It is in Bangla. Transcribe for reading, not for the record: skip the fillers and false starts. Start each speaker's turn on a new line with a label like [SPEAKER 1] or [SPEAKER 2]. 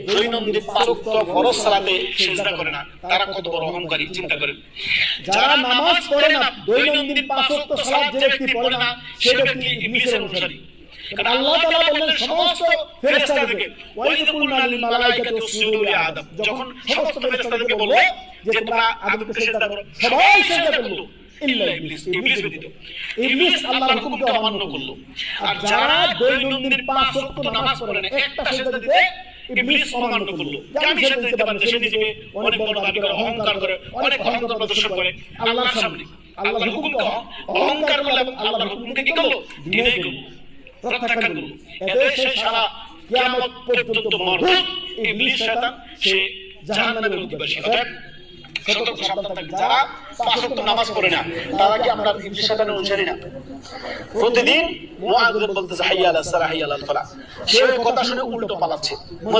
[SPEAKER 1] দৈনন্দিন 5 ওয়াক্ত ফরজ সালাতে সিজদা করে না, তারা কত বড় অহংকারী চিন্তা করেন। যারা নামাজ পড়ে না, দৈনন্দিন 5 ওয়াক্ত সালাত যে ব্যক্তি পড়ে না, সে ব্যক্তি ইবলিসের অনুসারী। কারণ আল্লাহ তাআলা বলেন সমস্ত ফেরেশতাদেরকে, ওয়াইদ কুলনা লিল মালাইকাতি উসজুদু লি আদম, যখন সমস্ত ফেরেশতাদেরকে বলল যে তোমরা আদমকে সিজদা করো, সবাই সিজদা করলো ইল্লা ইবলিস, ইবলিস ব্যতীত। ইবলিস আল্লাহর হুকুমকে অমান্য করলো। আর যারা দৈনন্দিন 5 ওয়াক্ত নামাজ পড়ে না, একটা সিজদা দিতে ইবলিস অমান্য করলো। আমি সিজদা দিতে পারবো, সে নিজেকে অনেক বড় দাবি করে, অহংকার করে, অনেক অহংকার প্রদর্শন করে আল্লাহর সামনে। আল্লাহর হুকুমকে অহংকার করলো এবং আল্লাহর হুকুমকে কি করলো? ডিনাই করলো, প্রত্যাখ্যান করলো। এতে সে সারা কিয়ামত পর্যন্ত মরদুদ, ইবলিস শয়তান, সে জাহান্নামের অধিবাসী। অতএব সতর্ক সাবধান থাকবেন। যারা 5 ওয়াক্ত নামাজ পড়ে না, তারা কি আমরা ইবলিস শয়তানের অনুসারী না? প্রতিদিন মুআজ্জিন বলতেছে হাইয়া আলাস সালাহ হাইয়া আলাল ফালাহ, সে কথা শুনে উল্টো পালাচ্ছে।